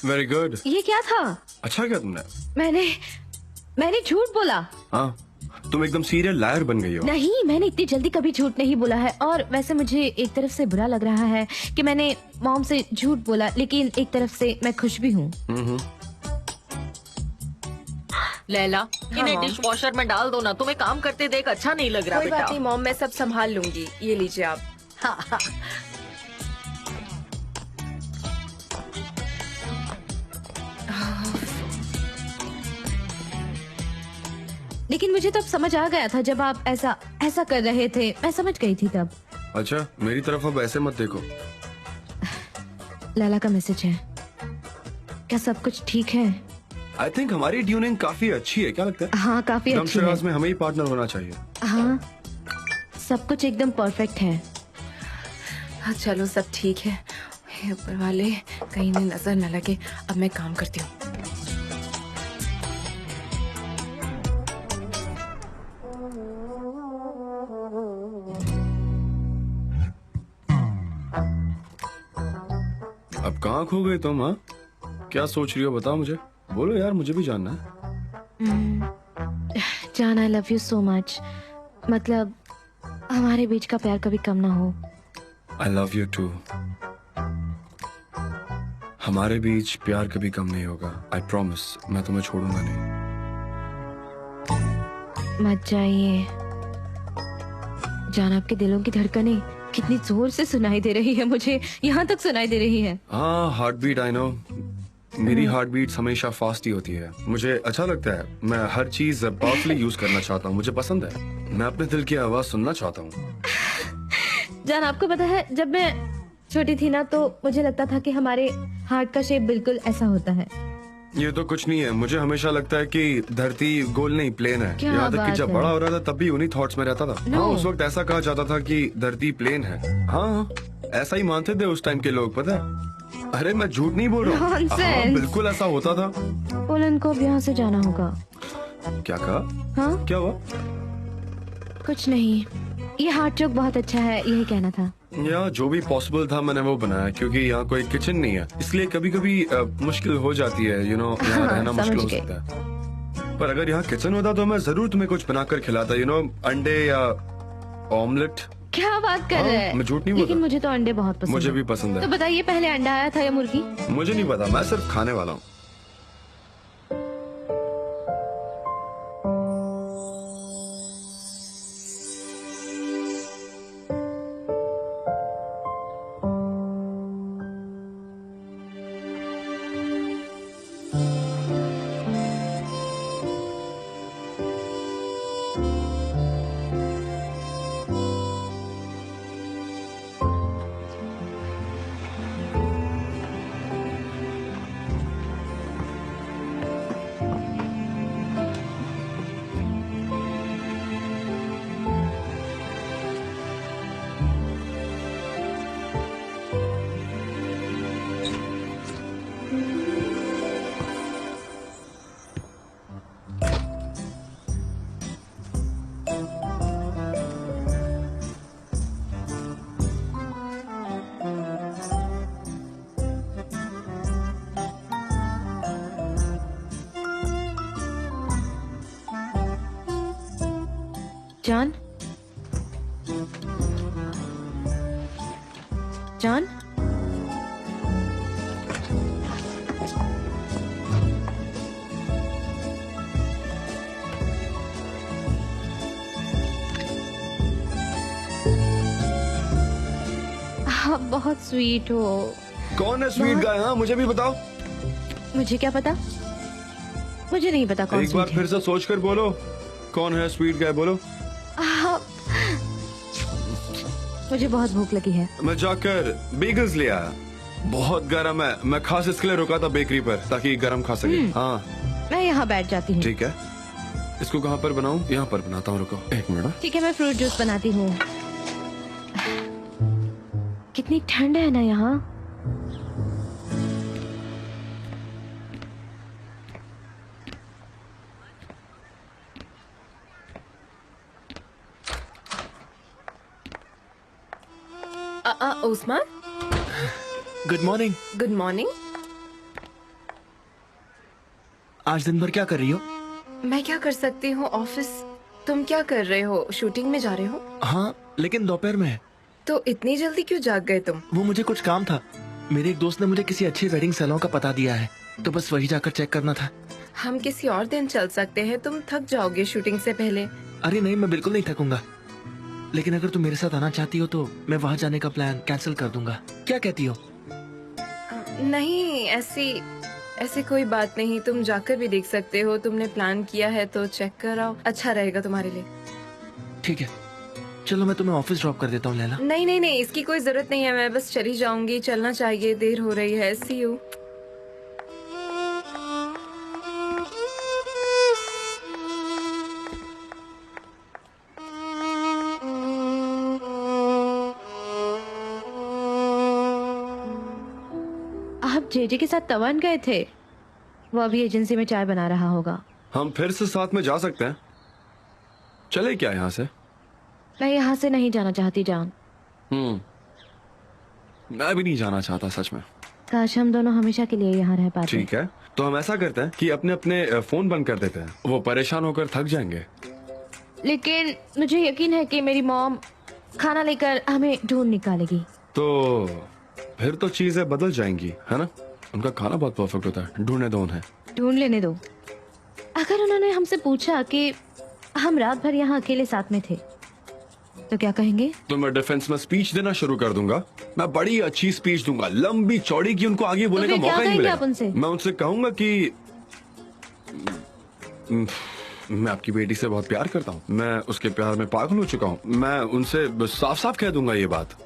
Very good. ये क्या था? अच्छा किया तुमने। मैंने झूठ बोला। हाँ, तुम एकदम सीरियल लायर बन गई हो। नहीं, मैंने इतनी जल्दी कभी झूठ नहीं बोला है। और वैसे मुझे एक तरफ से बुरा लग रहा है कि मैंने मॉम से झूठ बोला, लेकिन एक तरफ से मैं खुश भी हूँ। लैला, इन्हें हाँ। डिश वॉशर में डाल दो ना। तुम्हें काम करते देख अच्छा नहीं लग रहा कोई बात बेटा। नहीं मॉम, मैं सब संभाल लूंगी। ये लीजिए आप। हाँ, हाँ। लेकिन मुझे तब समझ आ गया था जब आप ऐसा कर रहे थे। मैं समझ गई थी तब। अच्छा, मेरी तरफ अब ऐसे मत देखो। लैला का मैसेज है। क्या सब कुछ ठीक है? आई थिंक हमारी ट्यूनिंग काफी अच्छी है, क्या लगता है? हाँ, काफी अच्छी है। दमशराज में हमें ही पार्टनर होना चाहिए। हाँ, सब कुछ एकदम परफेक्ट है। हाँ चलो, सब ठीक है। हे ऊपर वाले, कहीं नहीं नजर न लगे। अब मैं काम करती हूँ। अब कहाँ खो गए तुम? हाँ, क्या सोच रही हो बताओ मुझे। बोलो यार, मुझे भी जानना है। जान, I love you so much. मतलब हमारे बीच का प्यार कभी कम ना हो। I love you too. हमारे बीच प्यार कभी कम नहीं होगा। आई प्रॉमिस, मैं तुम्हें छोड़ूंगा नहीं। मत जाइए। जान, आपके दिलों की धड़कनें कितनी जोर से सुनाई दे रही है। मुझे यहाँ तक सुनाई दे रही है। हाँ, हार्ट बीट, आई नो। मेरी हार्ट बीट्स हमेशा फास्ट ही होती है। मुझे अच्छा लगता है। मैं हर चीज पावरफुली यूज करना चाहता हूँ। मुझे पसंद है। मैं अपने दिल की आवाज सुनना चाहता हूँ। जान, आपको पता है, जब मैं छोटी थी ना, तो मुझे लगता था कि हमारे हार्ट का शेप बिल्कुल ऐसा होता है। ये तो कुछ नहीं है। मुझे हमेशा लगता है कि धरती गोल नहीं, प्लेन है। क्या यहाँ तक कि बात जब है? बड़ा हो रहा था तब भी उन्हीं थॉट्स में रहता था। No. हाँ, उस वक्त ऐसा कहा जाता था कि धरती प्लेन है। हाँ, ऐसा ही मानते थे उस टाइम के लोग, पता है। अरे मैं झूठ नहीं बोल रहा हूँ। हाँ, Nonsense. बिल्कुल ऐसा होता था। पोलन को अब यहाँ से जाना होगा। क्या कहा? हाँ, क्या हुआ? कुछ नहीं। ये हार्ट चौक बहुत अच्छा है, यही कहना था। यहाँ जो भी पॉसिबल था मैंने वो बनाया, क्योंकि यहाँ कोई किचन नहीं है। इसलिए कभी कभी मुश्किल हो जाती है, यू नो, यहाँ हाँ, रहना मुश्किल समझ हो गई। सकता है। पर अगर यहाँ किचन होता तो मैं जरूर तुम्हें कुछ बनाकर खिलाता, यू नो, अंडे या ऑमलेट। क्या बात कर हाँ, रहे हैं? मैं झूठ नहीं लेकिन बोलता। मुझे तो अंडे बहुत पसंद मुझे है। भी पसंद तो है। बताइए, पहले अंडा आया था या मुर्गी? मुझे नहीं पता, मैं सिर्फ खाने वाला हूँ। जान, जान, आप बहुत स्वीट हो। कौन है स्वीट गाय? हाँ, मुझे भी बताओ। मुझे क्या पता? मुझे नहीं पता कौन एक बार स्वीट फिर से सोच कर बोलो, कौन है स्वीट गाय? बोलो। है। मुझे बहुत भूख लगी है। मैं जाकर बेगल्स ले आया। बहुत गर्म है। मैं खास इसके लिए रुका था बेकरी पर, ताकि गर्म खा सके। हाँ मैं यहाँ बैठ जाती हूँ। ठीक है। इसको कहाँ पर बनाऊँ? यहाँ पर बनाता हूँ, रुको एक मिनट। ठीक है, मैं फ्रूट जूस बनाती हूँ। कितनी ठंड है ना यहाँ। Usman, good morning. Good morning. आज दिन भर क्या कर रही हो? मैं क्या कर सकती हूँ, ऑफिस। तुम क्या कर रहे हो, शूटिंग में जा रहे हो? हाँ, लेकिन दोपहर में है। तो इतनी जल्दी क्यों जाग गए तुम? वो मुझे कुछ काम था। मेरे एक दोस्त ने मुझे किसी अच्छे वेडिंग सैलून का पता दिया है, तो बस वही जाकर चेक करना था। हम किसी और दिन चल सकते हैं, तुम थक जाओगे शूटिंग से पहले। अरे नहीं, मैं बिल्कुल नहीं थकूंगा। लेकिन अगर तुम मेरे साथ आना चाहती हो तो मैं वहाँ जाने का प्लान कैंसिल कर दूंगा। क्या कहती हो? नहीं, ऐसी कोई बात नहीं। तुम जाकर भी देख सकते हो। तुमने प्लान किया है तो चेक कर आओ, अच्छा रहेगा तुम्हारे लिए। ठीक है, चलो मैं तुम्हें ऑफिस ड्रॉप कर देता हूँ लैला। नहीं नहीं नहीं, इसकी कोई जरूरत नहीं है। मैं बस चली जाऊंगी, चलना चाहिए, देर हो रही है। सी यू। आप जेजे के साथ तवान गए थे? वो अभी एजेंसी में चाय बना रहा होगा। हम फिर से साथ में जा सकते हैं। चले क्या यहाँ से? मैं यहाँ से नहीं जाना चाहती जान। मैं भी नहीं जाना चाहता सच में। काश हम दोनों हमेशा के लिए यहाँ रह पाते। ठीक है, तो हम ऐसा करते हैं कि अपने अपने फोन बंद कर देते हैं। वो परेशान होकर थक जाएंगे। लेकिन मुझे यकीन है कि मेरी मॉम खाना लेकर हमें ढूंढ निकालेगी। तो फिर तो चीजें बदल जाएंगी, है ना? उनका खाना बहुत परफेक्ट होता है। ढूंढने दो उन्हें। ढूंढ लेने दो। अगर उन्होंने हमसे पूछा कि हम रात भर यहाँ अकेले साथ में थे तो क्या कहेंगे? तो मैं डिफेंस में स्पीच देना शुरू कर दूंगा। मैं बड़ी अच्छी स्पीच दूंगा, लंबी चौड़ी, की उनको आगे बोलने का फिर क्या मौका ही कहेंगे मिलेगा। आप उनसे? मैं उनसे कहूंगा कि मैं आपकी बेटी से बहुत प्यार करता हूँ। मैं उसके प्यार में पागल हो चुका हूँ। मैं उनसे साफ साफ कह दूंगा ये बात।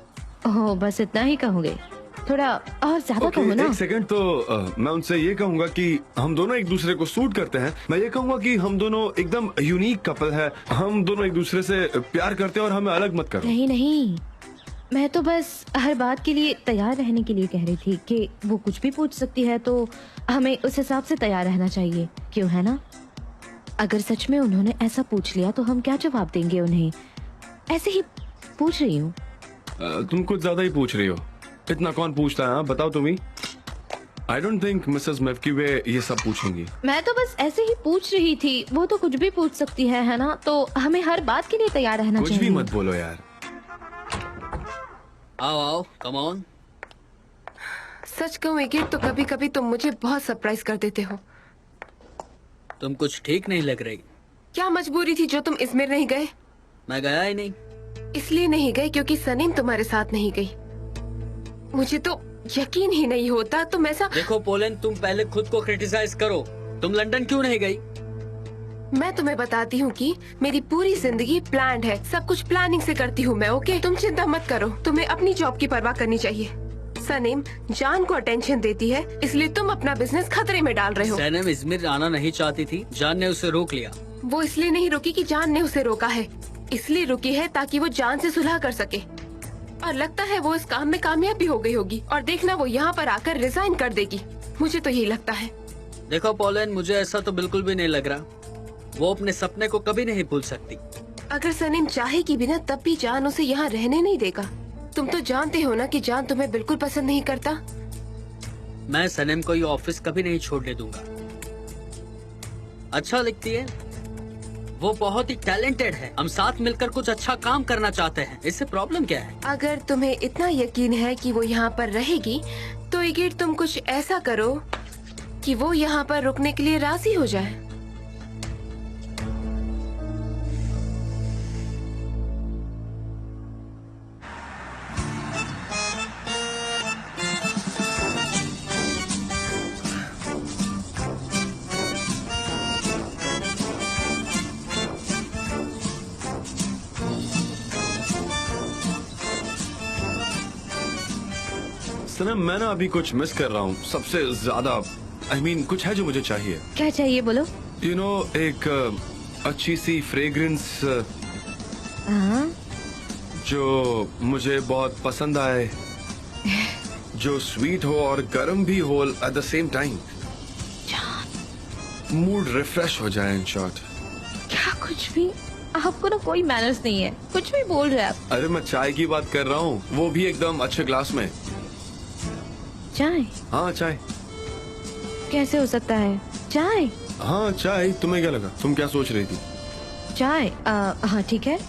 ओह, बस इतना ही कहोगे? थोड़ा और ज्यादा ओके, कहो ना। एक सेकंड। तो मैं उनसे ये कहूंगा कि हम दोनों एक दूसरे को सूट करते हैं। मैं ये कहूंगा कि हम दोनों एकदम यूनिक कपल है। हम दोनों एक दूसरे से प्यार करते हैं और हमें अलग मत करो। नहीं नहीं, मैं तो बस हर बात के लिए तैयार रहने के लिए कह रही थी कि वो कुछ भी पूछ सकती है तो हमें उस हिसाब से तैयार रहना चाहिए, क्यों, है ना? अगर सच में उन्होंने ऐसा पूछ लिया तो हम क्या जवाब देंगे उन्हें? ऐसे ही पूछ रही हूँ। तुम कुछ ज्यादा ही पूछ रही हो। इतना कौन पूछता है? हाँ, बताओ तुम ही। आई डोंट थिंक मिसेस मेफकीवे ये सब पूछेंगी। मैं तो बस ऐसे ही पूछ रही थी। वो तो कुछ भी पूछ सकती है ना? तो हमें हर बात के लिए तैयार रहना कुछ चाहिए। भी मत बोलो यार। आओ आओ, कम ऑन। सच कहूँ एक तो कभी कभी तुम मुझे बहुत सरप्राइज कर देते हो। तुम कुछ ठीक नहीं लग रही। क्या मजबूरी थी जो तुम इजमेर नहीं गए? मैं गया ही नहीं। इसलिए नहीं गए क्योंकि सनीम तुम्हारे साथ नहीं गई। मुझे तो यकीन ही नहीं होता तुम ऐसा। देखो पोलन, तुम पहले खुद को क्रिटिसाइज करो। तुम लंदन क्यों नहीं गई? मैं तुम्हें बताती हूँ कि मेरी पूरी जिंदगी प्लान्ड है। सब कुछ प्लानिंग से करती हूँ मैं। ओके, तुम चिंता मत करो। तुम्हें अपनी जॉब की परवाह करनी चाहिए। सनीम जान को अटेंशन देती है, इसलिए तुम अपना बिजनेस खतरे में डाल रहे हो। सैनम इजमिर आना नहीं चाहती थी, जान ने उसे रोक लिया। वो इसलिए नहीं रुकी कि जान ने उसे रोका है, इसलिए रुकी है ताकि वो जान से सुलह कर सके। और लगता है वो इस काम में कामयाब भी हो गई होगी। और देखना, वो यहाँ पर आकर रिजाइन कर देगी। मुझे तो यही लगता है। देखो पोलन, मुझे ऐसा तो बिल्कुल भी नहीं लग रहा। वो अपने सपने को कभी नहीं भूल सकती। अगर सनीम चाहेगी भी ना, तब भी जान उसे यहाँ रहने नहीं देगा। तुम तो जानते हो ना कि जान तुम्हें बिल्कुल पसंद नहीं करता। मैं सनम को ये ऑफिस कभी नहीं छोड़ने दूंगा। अच्छा लिखती है, वो बहुत ही टैलेंटेड है। हम साथ मिलकर कुछ अच्छा काम करना चाहते हैं। इससे प्रॉब्लम क्या है? अगर तुम्हें इतना यकीन है कि वो यहाँ पर रहेगी, तो इगिर तुम कुछ ऐसा करो कि वो यहाँ पर रुकने के लिए राजी हो जाए। सनम, मैं ना अभी कुछ मिस कर रहा हूँ सबसे ज्यादा। आई मीन कुछ है जो मुझे चाहिए। क्या चाहिए बोलो? यू नो, एक अच्छी सी फ्रेग्रेंस हाँ, जो मुझे बहुत पसंद आए, जो स्वीट हो और गर्म भी हो at the same time. Mood refresh हो जाए इन शॉर्ट। क्या कुछ भी? आपको ना कोई मैनर्स नहीं है, कुछ भी बोल रहे हैं आप। अरे मैं चाय की बात कर रहा हूँ, वो भी एकदम अच्छे ग्लास में। चाय? हाँ चाय। कैसे हो सकता है? चाय? हाँ चाय, तुम्हें क्या लगा? तुम क्या सोच रही थी? चाय? हाँ ठीक है,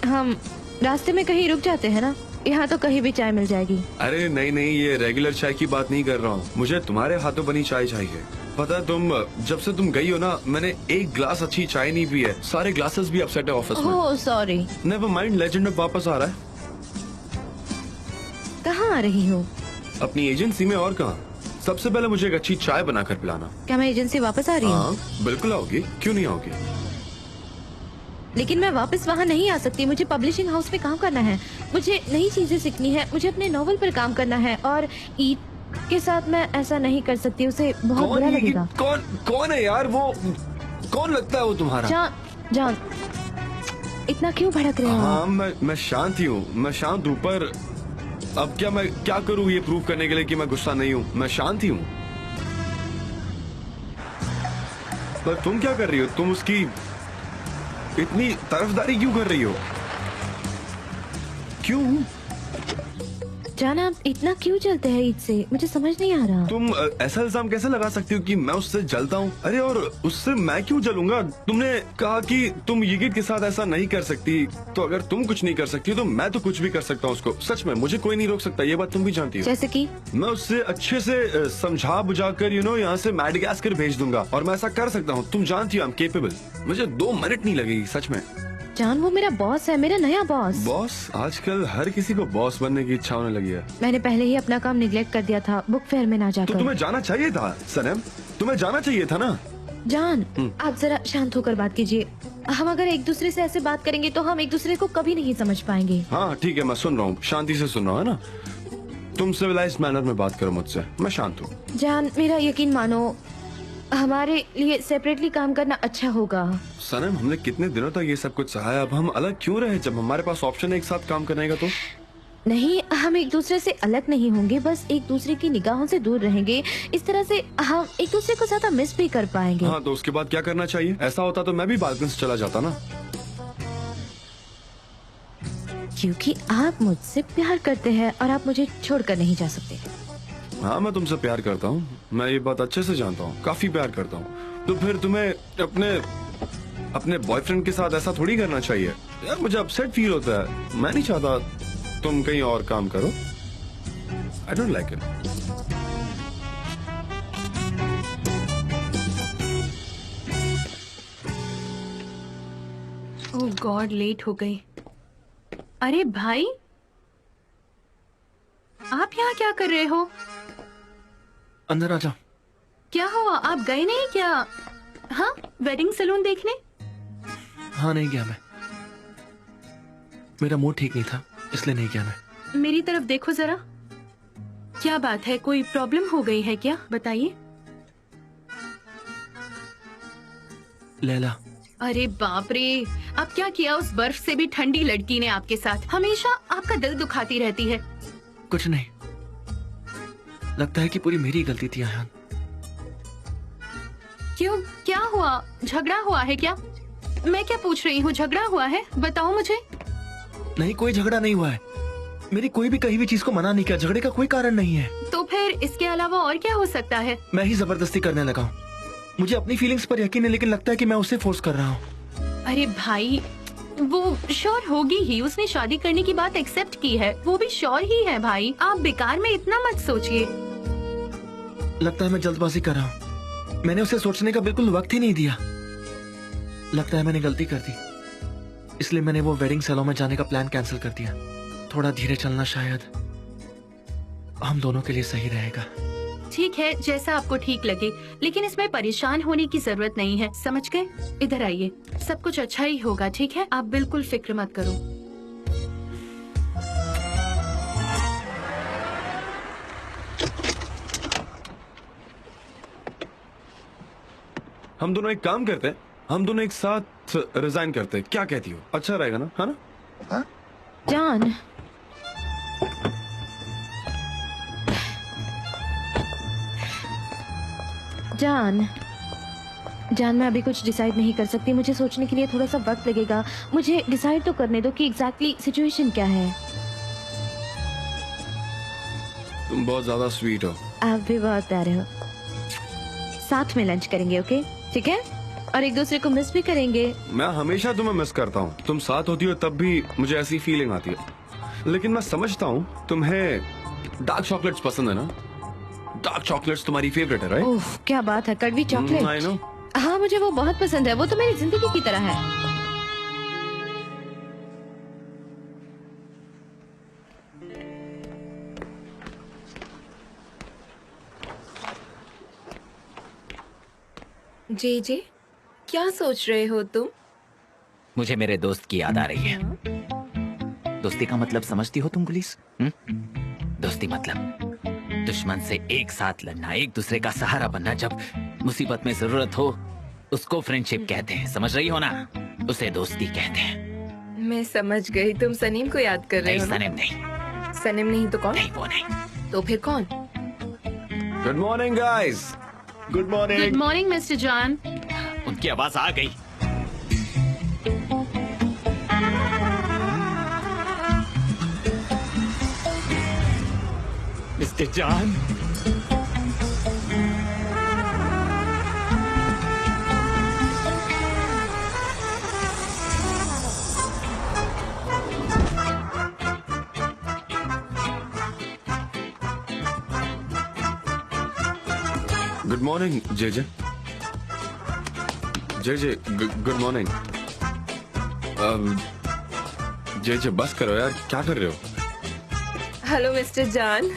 हम रास्ते में कहीं रुक जाते हैं ना, यहाँ तो कहीं भी चाय मिल जाएगी। अरे नहीं नहीं, ये रेगुलर चाय की बात नहीं कर रहा हूँ, मुझे तुम्हारे हाथों बनी चाय चाहिए। पता है तुम जब से तुम गई हो ना, मैंने एक ग्लास अच्छी चाय नहीं पी है, सारे ग्लासेस भी अपसेट है ऑफिस में। Oh sorry. Never mind, legend अब वापस आ रहा है। कहाँ आ रही हूँ? अपनी एजेंसी में, और कहाँ। सबसे पहले मुझे एक अच्छी चाय बनाकर पिलाना। क्या मैं एजेंसी वापस आ रही हूँ? हाँ बिल्कुल आओगी, क्यों नहीं आओगी? लेकिन मैं वापस वहाँ नहीं आ सकती, मुझे पब्लिशिंग हाउस में काम करना है, मुझे नई चीजें सीखनी है, मुझे अपने नॉवल पर काम करना है, और ईद के साथ मैं ऐसा नहीं कर सकती, उसे बहुत बुरा लगेगा। कौन है यार वो? कौन लगता है वो तुम्हारा? जान, इतना क्यों भड़क रहे हो? हाँ मैं शांत ही हूँ, मैं शांत हूँ, पर अब क्या मैं क्या करूँ ये प्रूव करने के लिए कि मैं गुस्सा नहीं हूँ? मैं शांत ही हूँ। पर तुम क्या कर रही हो? तुम उसकी इतनी तरफदारी क्यों कर रही हो? क्यों? जान, आप इतना क्यों जलते हैं ईद से? मुझे समझ नहीं आ रहा। तुम ऐसा इल्जाम कैसे लगा सकती हो कि मैं उससे जलता हूँ? अरे और उससे मैं क्यों जलूंगा? तुमने कहा कि तुम यिगित के साथ ऐसा नहीं कर सकती, तो अगर तुम कुछ नहीं कर सकती तो मैं तो कुछ भी कर सकता हूँ उसको। सच में मुझे कोई नहीं रोक सकता, ये बात तुम भी जानती हो। जैसे कि? मैं उससे अच्छे से समझा बुझाकर यहाँ से मैडागास्कर भेज दूंगा, और मैं ऐसा कर सकता हूँ। तुम जानती हो आई एम केपेबल। मुझे 2 मिनट नहीं लगेगी सच में। जान, वो मेरा बॉस है, मेरा नया बॉस। बॉस? आजकल हर किसी को बॉस बनने की इच्छा होने लगी है। मैंने पहले ही अपना काम निगलेक्ट कर दिया था, बुक फेयर में ना जाकर। तो तुम्हें जाना चाहिए था सनम, तुम्हें जाना चाहिए था ना। जान, आप जरा शांत होकर बात कीजिए। हम अगर एक दूसरे से ऐसे बात करेंगे तो हम एक दूसरे को कभी नहीं समझ पाएंगे। हाँ ठीक है, मैं सुन रहा हूँ, शांति से सुन रहा हूँ, है ना। तुम सिविलाइज्ड मैनर में बात करो मुझसे, मैं शांत हूँ। जान, मेरा यकीन मानो, हमारे लिए सेपरेटली काम करना अच्छा होगा। सनम, हमने कितने दिनों तक ये सब कुछ सहाया, अब हम अलग क्यों रहे जब हमारे पास ऑप्शन है एक साथ काम करने का? तो नहीं, हम एक दूसरे से अलग नहीं होंगे, बस एक दूसरे की निगाहों से दूर रहेंगे। इस तरह से हम एक दूसरे को ज्यादा मिस भी कर पाएंगे। हाँ, तो उसके बाद क्या करना चाहिए? ऐसा होता तो मैं भी बालकनी से चला जाता ना। क्योंकि आप मुझसे प्यार करते हैं और आप मुझे छोड़कर नहीं जा सकते। हाँ, मैं तुमसे प्यार करता हूँ, मैं ये बात अच्छे से जानता हूँ, काफी प्यार करता हूँ। तो फिर तुम्हें अपने बॉयफ्रेंड के साथ ऐसा थोड़ी करना चाहिए यार। मुझे अपसेट फील होता है, मैं नहीं चाहता तुम कहीं और काम करो। I don't like it. Oh God, late हो गई। अरे भाई, आप यहाँ क्या कर रहे हो? अंदर आ जाओ। क्या हुआ, आप गए नहीं क्या? हाँ, वेडिंग सैलून देखने? हाँ, नहीं गया मैं, मेरा मूड ठीक नहीं था, इसलिए नहीं गया मैं। मेरी तरफ देखो जरा। क्या बात है, कोई प्रॉब्लम हो गई है क्या? बताइए। लैला। अरे बाप रे, अब क्या किया उस बर्फ से भी ठंडी लड़की ने आपके साथ? हमेशा आपका दिल दुखाती रहती है। कुछ नहीं, लगता है कि पूरी मेरी गलती थी आयान। क्यों, क्या हुआ? झगड़ा हुआ है क्या? मैं क्या पूछ रही हूँ, झगड़ा हुआ है? बताओ मुझे। नहीं, कोई झगड़ा नहीं हुआ है, मेरी कोई भी कहीं भी चीज को मना नहीं किया, झगड़े का कोई कारण नहीं है। तो फिर इसके अलावा और क्या हो सकता है? मैं ही जबरदस्ती करने लगा हूँ। मुझे अपनी फीलिंग्स पर यकीन है, लेकिन लगता है कि मैं उसे फोर्स कर रहा हूँ। अरे भाई, वो श्योर होगी ही, उसने शादी करने की बात एक्सेप्ट की है, वो भी श्योर ही है भाई। आप बेकार में इतना मत सोचिए। लगता है मैं जल्दबाजी कर रहा हूँ, मैंने उसे सोचने का बिल्कुल वक्त ही नहीं दिया। लगता है मैंने गलती कर दी, इसलिए मैंने वो वेडिंग सैलून में जाने का प्लान कैंसिल कर दिया। थोड़ा धीरे चलना शायद हम दोनों के लिए सही रहेगा। ठीक है, जैसा आपको ठीक लगे, लेकिन इसमें परेशान होने की जरूरत नहीं है, समझ गए? इधर आइए, सब कुछ अच्छा ही होगा, ठीक है? आप बिल्कुल फिक्र मत करो। हम दोनों एक काम करते हैं, हम दोनों एक साथ रिजाइन करते हैं, क्या कहती हो? अच्छा रहेगा ना, है ना? जान, जान, मैं अभी कुछ डिसाइड नहीं कर सकती, मुझे सोचने के लिए थोड़ा सा वक्त लगेगा। मुझे डिसाइड तो करने दो कि एग्जैक्टली सिचुएशन क्या है। तुम बहुत ज्यादा स्वीट हो। आप भी बहुत प्यारे हो। साथ में लंच करेंगे, ओके? ठीक है? और एक दूसरे को मिस भी करेंगे। मैं हमेशा तुम्हें मिस करता हूँ। तुम साथ होती हो तब भी मुझे ऐसी फीलिंग आती है। लेकिन मैं समझता हूँ तुम्हें डार्क चॉकलेट्स पसंद है ना? डार्क चॉकलेट्स तुम्हारी फेवरेट है, राइट? ओह, क्या बात है, कड़वी I चॉकलेट। know. हाँ, मुझे वो बहुत पसंद है। वो तो मेरी जिंदगी की तरह है। जे क्या सोच रहे हो तुम? मुझे मेरे दोस्त की याद आ रही है। दोस्ती का मतलब समझती हो तुम पुलिस? दोस्ती मतलब दुश्मन से एक साथ लड़ना, एक दूसरे का सहारा बनना, जब मुसीबत में जरूरत हो उसको फ्रेंडशिप कहते हैं। समझ रही हो ना? उसे दोस्ती कहते हैं। मैं समझ गई, तुम सनीम को याद कर रहे नहीं हो ना? सनम नहीं, सनीम नहीं तो कौन? नहीं वो नहीं। तो फिर कौन? Good morning guys. Good good morning. Morning mister John. उनकी आवाज आ गई। मिस्टर जॉन, गुड मॉर्निंग जे गुड मॉर्निंग। जे बस करो यार, क्या कर रहे हो? Hello mister John.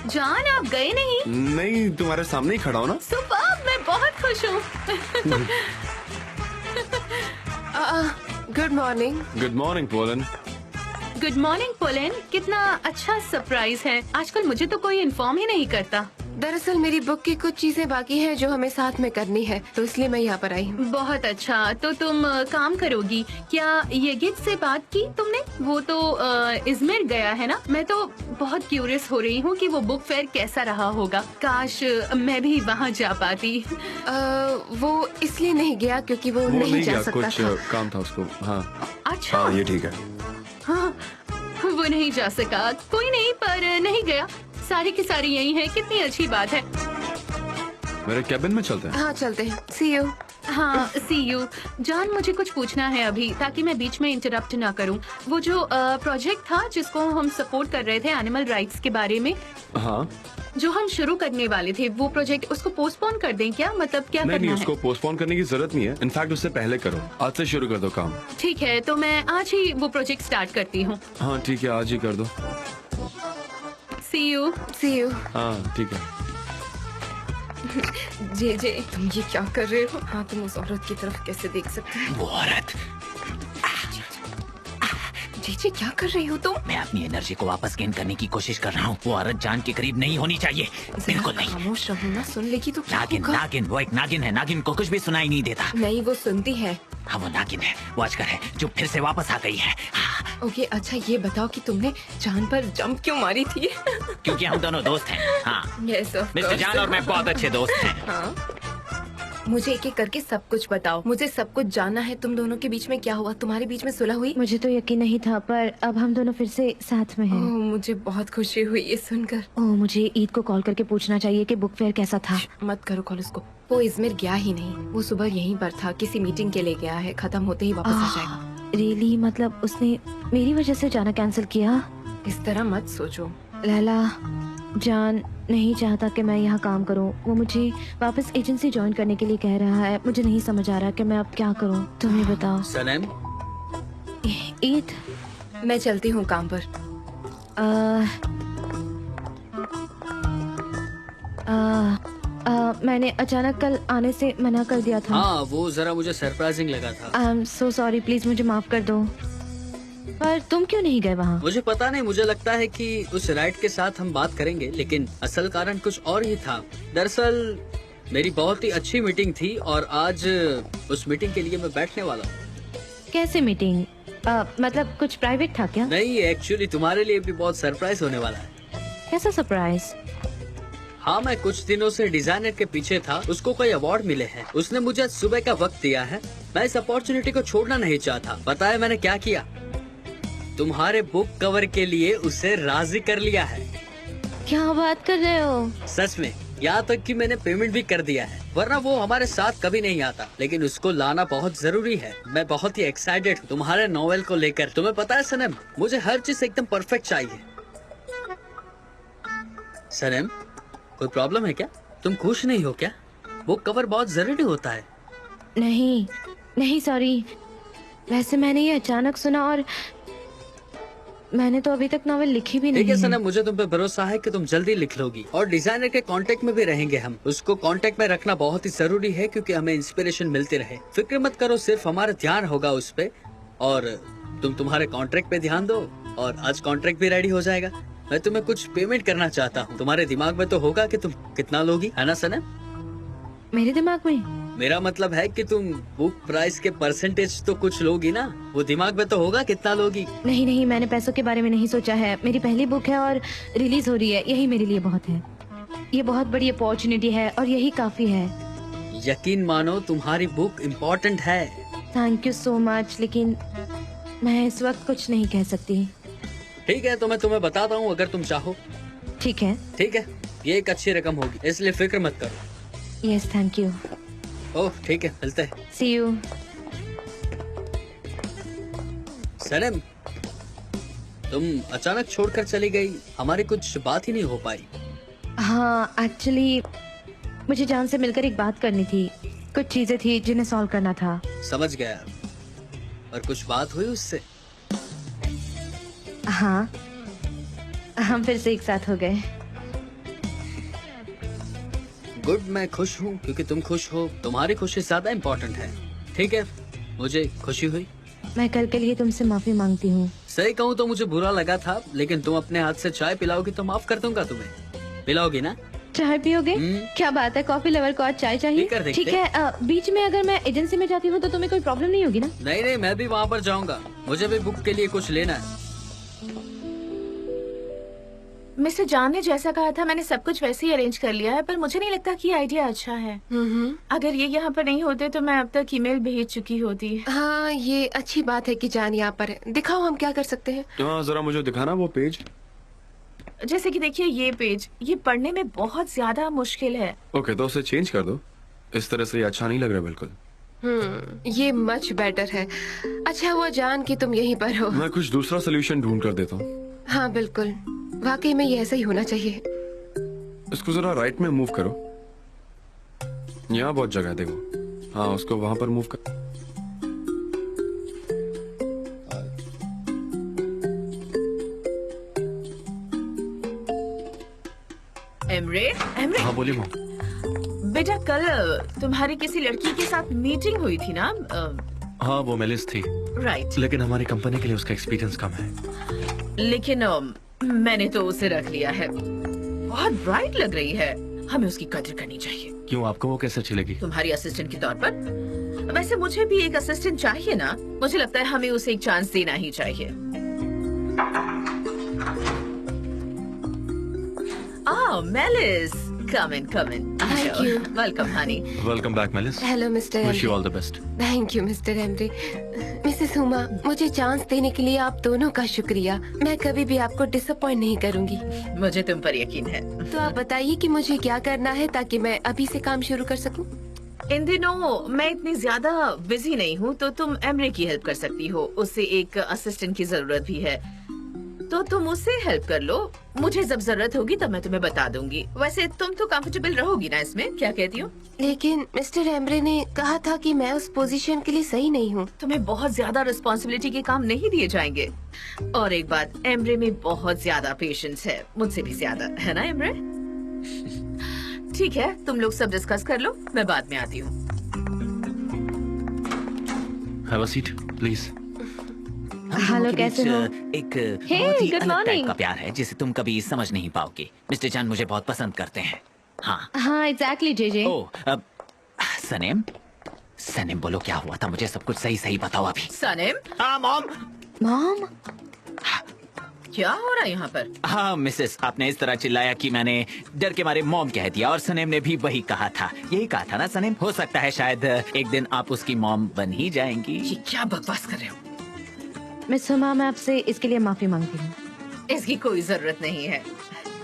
जॉन, आप गए नहीं? नहीं, तुम्हारे सामने ही खड़ा हो ना। सुपर, मैं बहुत खुश हूँ। Good morning. Good morning pollen. Good morning pollen. कितना अच्छा सरप्राइज है। आजकल मुझे तो कोई इन्फॉर्म ही नहीं करता। दरअसल मेरी बुक की कुछ चीजें बाकी हैं जो हमें साथ में करनी है, तो इसलिए मैं यहाँ पर आई हूँ। बहुत अच्छा, तो तुम काम करोगी। क्या ये गिट से बात की तुमने? वो तो इजमेर गया है ना? मैं तो बहुत क्यूरियस हो रही हूँ कि वो बुक फेयर कैसा रहा होगा। काश मैं भी वहाँ जा पाती। वो इसलिए नहीं गया क्योंकि वो वो नहीं नहीं जा गया, सकता कुछ था। काम था उसको। हाँ अच्छा, हाँ, ये ठीक है। हाँ, वो नहीं जा सका। कोई नहीं, पर नहीं गया। सारी की सारी यही है। कितनी अच्छी बात है। मेरे कैबिन में चलते हैं। हाँ चलते हैं। सी यू। हाँ, सी यू। जॉन, मुझे कुछ पूछना है अभी, ताकि मैं बीच में इंटरप्ट ना करूं। वो जो प्रोजेक्ट था जिसको हम सपोर्ट कर रहे थे, एनिमल राइट्स के बारे में, हाँ, जो हम शुरू करने वाले थे, वो प्रोजेक्ट उसको पोस्टपोन कर दें क्या? मतलब क्या नहीं करना उसको पोस्टपोन करने की जरूरत नहीं है। इनफैक्ट उससे पहले करो। आज से शुरू कर दो काम। है? ठीक है, तो मैं आज ही वो प्रोजेक्ट स्टार्ट करती हूँ। हाँ ठीक है, आज ही कर दो। See you. See you. हाँ ठीक है। जे तुम ये क्या कर रहे हो? हाँ, तुम उस औरत की तरफ कैसे देख सकते हो? वो औरत। जे क्या कर रही हो तुम? मैं अपनी एनर्जी को वापस गेन करने की कोशिश कर रहा हूँ। वो औरत जान के करीब नहीं होनी चाहिए, बिल्कुल नहीं। खामोश रहो ना, सुन लेगी तो क्या नागिन, होगा? नागिन, वो एक नागिन है। नागिन को कुछ भी सुनाई नहीं देता। नहीं, वो सुनती है। हाँ वो नागिन है, वो अजगर है जो फिर से वापस आ गई है। हाँ, ओके, अच्छा ये बताओ कि तुमने जान पर जंप क्यों मारी थी? क्योंकि हम दोनों दोस्त हैं। हाँ, यस ऑफ मिस्टर जान और मैं बहुत अच्छे दोस्त हैं। हाँ, मुझे एक एक करके सब कुछ बताओ। मुझे सब कुछ जानना है। तुम दोनों के बीच में क्या हुआ? तुम्हारे बीच में सुलह हुई? मुझे तो यकीन नहीं था, पर अब हम दोनों फिर से साथ में हैं। ओह, मुझे बहुत खुशी हुई ये सुनकर। ओह, मुझे ईद को कॉल करके पूछना चाहिए कि बुक फेयर कैसा था। मत करो कॉल उसको। वो इजमेर गया ही नहीं। वो सुबह यहीं पर था, किसी मीटिंग के लिए गया है। खत्म होते ही वापस आ जाएगा। रियली? मतलब उसने मेरी वजह से जाना कैंसिल किया? इस तरह मत सोचो। लैला, जान नहीं चाहता कि मैं यहाँ काम करूँ। वो मुझे वापस एजेंसी ज्वाइन करने के लिए कह रहा है। मुझे नहीं समझ आ रहा कि मैं अब क्या करूँ। तुम ही बताओ। सनम, ईद, मैं चलती हूँ काम पर। मैंने अचानक कल आने से मना कर दिया था। हाँ वो जरा मुझे सरप्राइजिंग लगा था। I am so sorry, please मुझे माफ कर दो। पर तुम क्यों नहीं गए वहाँ? मुझे पता नहीं, मुझे लगता है कि उस राइट के साथ हम बात करेंगे, लेकिन असल कारण कुछ और ही था। दरअसल मेरी बहुत ही अच्छी मीटिंग थी और आज उस मीटिंग के लिए मैं बैठने वाला हूँ। कैसे मीटिंग? मतलब कुछ प्राइवेट था क्या? नहीं, एक्चुअली तुम्हारे लिए भी बहुत सरप्राइज होने वाला है। कैसा सरप्राइज? हाँ, मैं कुछ दिनों से डिजाइनर के पीछे था। उसको कोई अवार्ड मिले हैं। उसने मुझे आज सुबह का वक्त दिया है। मैं इस अपॉर्चुनिटी को छोड़ना नहीं चाहता। पता है मैंने क्या किया? तुम्हारे बुक कवर के लिए उसे राजी कर लिया है। क्या बात कर रहे हो? सच में, यहाँ तक कि मैंने पेमेंट भी कर दिया है, वरना वो हमारे साथ कभी नहीं आता। लेकिन उसको लाना बहुत जरूरी है। मैं बहुत ही एक्साइटेड हूँ तुम्हारे नॉवेल को लेकर। तुम्हें पता है सनम, मुझे हर चीज एकदम परफेक्ट चाहिए। सनम, कोई प्रॉब्लम है क्या? तुम खुश नहीं हो क्या? वो कवर बहुत जरूरी होता है। नहीं नहीं सॉरी, वैसे मैंने ये अचानक सुना और मैंने तो अभी तक नॉवेल लिखी भी नहीं ठीक है है। सनम, मुझे तुम पे भरोसा है कि तुम जल्दी लिख लोगी। और डिजाइनर के कांटेक्ट में भी रहेंगे हम। उसको कांटेक्ट में रखना बहुत ही जरूरी है क्योंकि हमें इंस्पिरेशन मिलती रहे। फिक्र मत करो, सिर्फ हमारा ध्यान होगा उस पे और तुम तुम्हारे कॉन्ट्रैक्ट पे ध्यान दो। और आज कॉन्ट्रैक्ट भी रेडी हो जाएगा। मैं तुम्हें कुछ पेमेंट करना चाहता हूँ। तुम्हारे दिमाग में तो होगा कि तुम कितना लोगी, है ना सनम? मेरे दिमाग में? मेरा मतलब है कि तुम बुक प्राइस के परसेंटेज तो कुछ लोगी ना, वो दिमाग में तो होगा कितना लोगी। नहीं नहीं, मैंने पैसों के बारे में नहीं सोचा है। मेरी पहली बुक है और रिलीज हो रही है, यही मेरे लिए बहुत है। ये बहुत बड़ी अपॉर्चुनिटी है और यही काफी है। यकीन मानो तुम्हारी बुक इम्पोर्टेंट है। थैंक यू सो मच, लेकिन मैं इस वक्त कुछ नहीं कह सकती। ठीक है, तो मैं तुम्हें बताता हूँ अगर तुम चाहो। ठीक है। ठीक है, ये एक अच्छी रकम होगी, इसलिए फिक्र मत करो। Yes thank you. ओह ठीक है, मिलते हैं। सी यू। सनम, तुम अचानक छोड़कर चली गई, हमारी कुछ बात ही नहीं हो पाई। हाँ एक्चुअली मुझे जान से मिलकर एक बात करनी थी। कुछ चीजें थी जिन्हें सॉल्व करना था। समझ गया। और कुछ बात हुई उससे? हाँ, हम फिर से एक साथ हो गए। गुड, मैं खुश हूँ क्योंकि तुम खुश हो। तुम्हारी खुशी ज्यादा इम्पोर्टेंट है। ठीक है, मुझे खुशी हुई। मैं कल के लिए तुमसे माफी मांगती हूँ। सही कहूँ तो मुझे बुरा लगा था, लेकिन तुम अपने हाथ से चाय पिलाओगी तो माफ कर दूंगा तुम्हें। पिलाओगी ना? चाय पियोगे? क्या बात है, कॉफी लवर को आज चाय चाहिए? पीकर देखते। ठीक है, बीच में अगर मैं एजेंसी में जाती हूँ तो तुम्हें कोई प्रॉब्लम नहीं होगी ना? नहीं नहीं, मैं भी वहाँ पर जाऊंगा। मुझे भी बुक के लिए कुछ लेना है। मिस्टर जान ने जैसा कहा था मैंने सब कुछ वैसे ही अरेंज कर लिया है, पर मुझे नहीं लगता कि आइडिया अच्छा है। अगर ये यहाँ पर नहीं होते तो मैं अब तक ईमेल भेज चुकी होती। हाँ, ये अच्छी बात है कि जान यहाँ पर है। दिखाओ हम क्या कर सकते हैं। हाँ जरा मुझे दिखाना वो पेज। जैसे कि देखिए ये पेज, ये पढ़ने में बहुत ज्यादा मुश्किल है। ओके, तो उसे चेंज कर दो। इस तरह से ये अच्छा नहीं लग रहा बिल्कुल। ये मच बेटर है। अच्छा हुआ जान कि तुम यहीं पर हो। मैं कुछ दूसरा सोल्यूशन ढूंढ कर देता हूँ। हाँ बिल्कुल, वाकई में ये ऐसा ही होना चाहिए। इसको जरा राइट में मूव करो। यहाँ बहुत जगह है, देखो। हाँ, उसको वहां पर मूव कर। एमरे, एमरे, हाँ बोलिए मॉम। बेटा कल तुम्हारी किसी लड़की के साथ मीटिंग हुई थी ना? हाँ वो मेलिस थी, राइट। लेकिन हमारी कंपनी के लिए उसका एक्सपीरियंस कम है। लेकिन मैंने तो उसे रख लिया है। बहुत ब्राइट लग रही है, हमें उसकी कदर करनी चाहिए। क्यों, आपको वो कैसे अच्छी लगी? तुम्हारी असिस्टेंट के तौर पर। वैसे मुझे भी एक असिस्टेंट चाहिए ना, मुझे लगता है हमें उसे एक चांस देना ही चाहिए। Malice, come in, come in. Thank you. Welcome, honey. Welcome back malice. Hello mister wish you Emre. All the best. Thank you mister Emre. Mrs Huma, मुझे चांस देने के लिए आप दोनों का शुक्रिया। मैं कभी भी आपको डिसअपॉइंट नहीं करूंगी। मुझे तुम पर यकीन है। तो आप बताइए कि मुझे क्या करना है ताकि मैं अभी से काम शुरू कर सकूं। इन दिनों मैं इतनी ज्यादा बिजी नहीं हूँ, तो तुम एमरे की हेल्प कर सकती हो। उसे एक असिस्टेंट की जरूरत भी है, तो तुम उससे हेल्प कर लो। मुझे जब जरूरत होगी तब मैं तुम्हें बता दूंगी। वैसे तुम तो कंफर्टेबल रहोगी ना इसमें, क्या कहती हो? लेकिन मिस्टर एमरे ने कहा था कि मैं उस पोजीशन के लिए सही नहीं हूँ। तुम्हें बहुत ज्यादा रिस्पॉन्सिबिलिटी के काम नहीं दिए जाएंगे। और एक बात, एमरे में बहुत ज्यादा पेशेंस है, मुझसे भी ज्यादा, है ना एमरे? ठीक है, तुम लोग सब डिस्कस कर लो, मैं बाद में आती हूँ। Have a seat please. Hello, कैसे हो? एक Hey, बहुत ही good अलग टाइप morning. का प्यार है जिसे तुम कभी समझ नहीं पाओगे। मिस्टर जान मुझे बहुत पसंद करते हैं। हाँ। हाँ एग्जैक्टली जेजे। ओह, सनेम, सनेम बोलो क्या हुआ था, मुझे सब कुछ सही सही बताओ अभी। सनेम, हाँ मॉम। मॉम, क्या हो रहा है यहाँ पर? हाँ मिसेस, आपने इस तरह चिल्लाया कि मैंने डर के मारे मॉम कह दिया, और सनेम ने भी वही कहा था। यही कहा था ना सनेम? हो सकता है शायद एक दिन आप उसकी मॉम बन ही जाएंगी। ये क्या बकवास कर रहे हो? मिस हुमा, मैं आपसे इसके लिए माफी मांगती हूँ। इसकी कोई जरूरत नहीं है।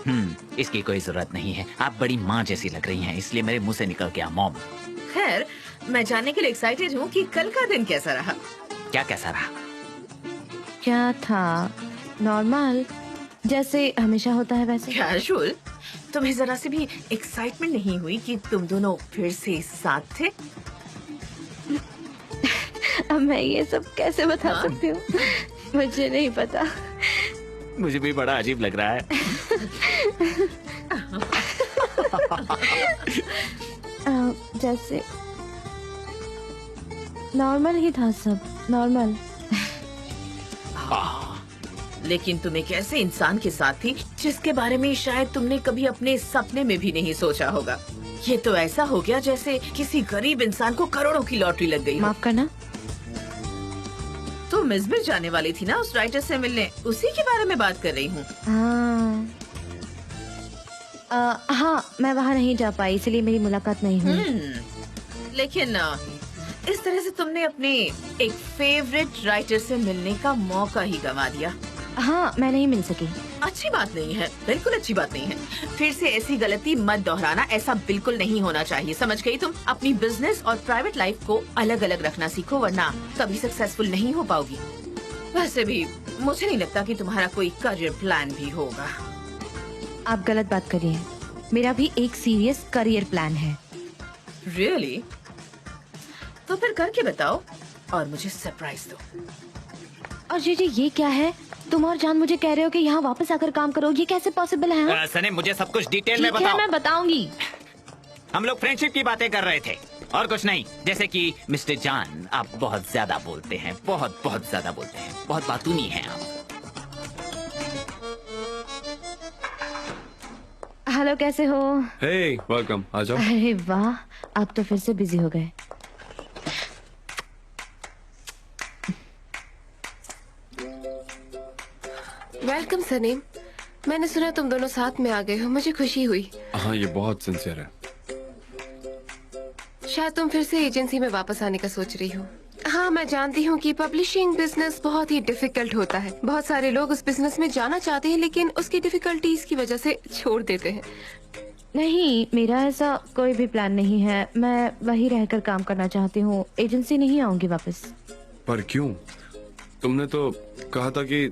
इसकी कोई जरूरत नहीं है। आप बड़ी माँ जैसी लग रही हैं, इसलिए मेरे मुंह से निकल गया मॉम। खैर, मैं जानने के लिए एक्साइटेड हूँ कि कल का दिन कैसा रहा। क्या कैसा रहा? क्या था? नॉर्मल, जैसे हमेशा होता है वैसे। कैजुअल। तुम्हें जरा से भी एक्साइटमेंट नहीं हुई कि तुम दोनों फिर से साथ थे? अब मैं ये सब कैसे बता हाँ? सकती हूँ? मुझे नहीं पता। मुझे भी बड़ा अजीब लग रहा है। जैसे नॉर्मल ही था सब, नॉर्मल। लेकिन तुम एक ऐसे इंसान के साथ थी जिसके बारे में शायद तुमने कभी अपने सपने में भी नहीं सोचा होगा। ये तो ऐसा हो गया जैसे किसी गरीब इंसान को करोड़ों की लॉटरी लग गई हो। माफ करना। तुम इज़मिर जाने वाली थी ना उस राइटर से मिलने, उसी के बारे में बात कर रही हूँ। हाँ, मैं वहाँ नहीं जा पाई, इसलिए मेरी मुलाकात नहीं हुई। लेकिन इस तरह से तुमने अपने एक फेवरेट राइटर से मिलने का मौका ही गंवा दिया। हाँ, मैं नहीं मिल सकी। अच्छी बात नहीं है, बिल्कुल अच्छी बात नहीं है। फिर से ऐसी गलती मत दोहराना, ऐसा बिल्कुल नहीं होना चाहिए, समझ गई तुम? अपनी बिजनेस और प्राइवेट लाइफ को अलग अलग रखना सीखो, वरना कभी सक्सेसफुल नहीं हो पाओगी। वैसे भी मुझे नहीं लगता कि तुम्हारा कोई करियर प्लान भी होगा। आप गलत बात कर रही हैं। मेरा भी एक सीरियस करियर प्लान है। रियली? तो फिर करके बताओ और मुझे सरप्राइज दो। और जी ये क्या है? तुम और जान मुझे कह रहे हो कि यहाँ वापस आकर काम करो, ये कैसे पॉसिबल है? हाँ? सनम, मुझे सब कुछ डिटेल में ठीक है, बताओ। मैं बताऊंगी। हम लोग फ्रेंडशिप की बातें कर रहे थे और कुछ नहीं। जैसे कि मिस्टर जान, आप बहुत ज्यादा बोलते हैं, बहुत बहुत ज्यादा बोलते हैं, बहुत बातूनी हैं आप। हेलो, कैसे हो? हे, वेलकम, आ जाओ। अरे वाह, आप तो फिर से बिजी हो गए। वेलकम सनीम। मैंने सुना तुम दोनों साथ में आ गए हो, मुझे खुशी हुई। हाँ, ये बहुत सिंसियर है। शायद तुम फिर से एजेंसी में वापस आने का सोच रही हो। हाँ, मैं जानती हूँ कि पब्लिशिंग बिजनेस बहुत ही डिफिकल्ट होता है। बहुत सारे लोग उस बिजनेस में जाना चाहते हैं लेकिन उसकी डिफिकल्टीज की वजह से छोड़ देते हैं। नहीं, मेरा ऐसा कोई भी प्लान नहीं है। मैं वही रहकर काम करना चाहती हूँ, एजेंसी नहीं आऊंगी वापस। पर क्यों? तुमने तो कहा था कि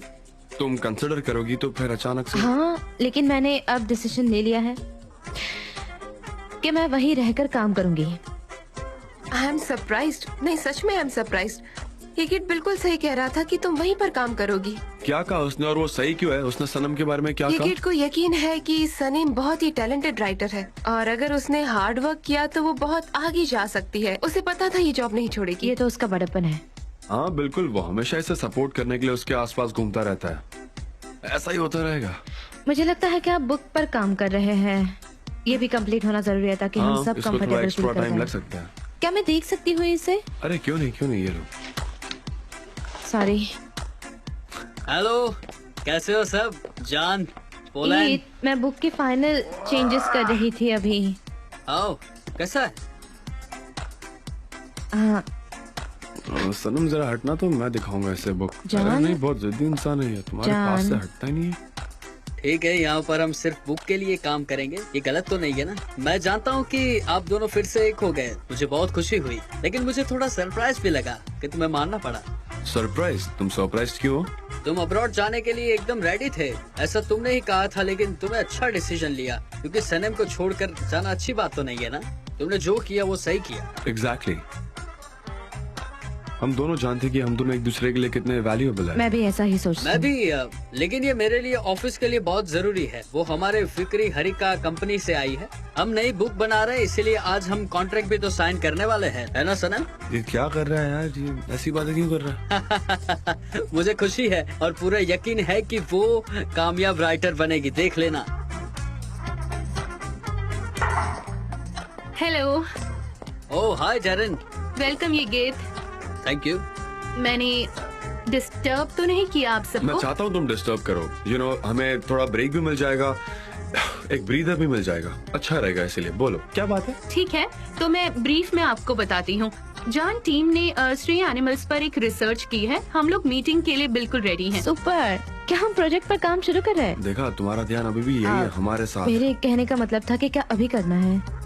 तुम कंसिडर करोगी, तो फिर अचानक से। हाँ, लेकिन मैंने अब डिसीजन ले लिया है कि मैं वही रहकर काम करूंगी। I am surprised. नहीं, सच में आई एम सरप्राइज्ड। ये किड बिल्कुल सही कह रहा था कि तुम वहीं पर काम करोगी। क्या कहा उसने, और वो सही क्यों है? उसने सनम के बारे में क्या ये कहा? किड को यकीन है कि सनीम बहुत ही टैलेंटेड राइटर है और अगर उसने हार्ड वर्क किया तो वो बहुत आगे जा सकती है। उसे पता था ये जॉब नहीं छोड़ेगी। ये तो उसका बड़प्पन है। हाँ बिल्कुल, वो हमेशा इसे सपोर्ट करने के लिए उसके आसपास घूमता रहता है। ऐसा ही होता रहेगा। मुझे लगता है कि आप बुक पर काम कर रहे हैं। ये भी कंप्लीट होना जरूरी है ताकि हम हाँ, सब इसको थोड़ा कंफर्टेबल एक्स्ट्रा फील कर टाइम लग पाएं। सकता है। क्या मैं देख सकती हूँ इसे? अरे क्यों नहीं, ये लो। सॉरी। हेलो, कैसे हो सब? जान, पोलैंड। मैं बुक की फाइनल चेंजेस कर रही थी अभी। आओ, कैसा है? हाँ, सनम जरा हटना तो मैं दिखाऊंगा इसे बुक। जान? अरे नहीं, बहुत जिद्दी इंसान है ये, तुम्हारे जान? पास से हटता ही नहीं है। ठीक है, यहाँ पर हम सिर्फ बुक के लिए काम करेंगे, ये गलत तो नहीं है ना? मैं जानता हूँ कि आप दोनों फिर से एक हो गए, मुझे बहुत खुशी हुई, लेकिन मुझे थोड़ा सरप्राइज भी लगा कि तुम्हें मानना पड़ा। सरप्राइज? तुम सरप्राइज क्यों हो? तुम अब्रॉड जाने के लिए एकदम रेडी थे, ऐसा तुमने ही कहा था, लेकिन तुमने अच्छा डिसीजन लिया क्योंकि सनम को छोड़कर जाना अच्छी बात तो नहीं है ना? तुमने जो किया वो सही किया। एग्जैक्टली। हम दोनों जानते कि हम दोनों एक दूसरे के लिए कितने वैल्यूएबल है। मैं भी ऐसा ही सोचती मैं हूँ। भी, लेकिन ये मेरे लिए ऑफिस के लिए बहुत जरूरी है। वो हमारे फिक्री हरिका कंपनी से आई है, हम नई बुक बना रहे हैं, इसीलिए आज हम कॉन्ट्रैक्ट भी तो साइन करने वाले हैं, है ना सनम? ये क्या कर रहा है यार, ये ऐसी बातें क्यों कर रहा है? मुझे खुशी है और पूरा यकीन है कि वो कामयाब राइटर बनेगी, देख लेना। हेलो, ओह हाय जरन। वेलकम ये गेट। Thank you. मैंने डिस्टर्ब तो नहीं किया आप मैं सबको? चाहता हूँ तुम डिस्टर्ब करो, हमें थोड़ा ब्रेक भी मिल जाएगा, एक ब्रीदर भी मिल जाएगा, अच्छा रहेगा। इसीलिए बोलो क्या बात है। ठीक है, तो मैं ब्रीफ में आपको बताती हूँ। जान टीम ने स्ट्रे एनिमल्स पर एक रिसर्च की है। हम लोग मीटिंग के लिए बिल्कुल रेडी हैं। सुपर। क्या हम प्रोजेक्ट पर काम शुरू कर रहे हैं? देखा, तुम्हारा ध्यान अभी भी यही है हमारे साथ। मेरे कहने का मतलब था कि क्या अभी करना है?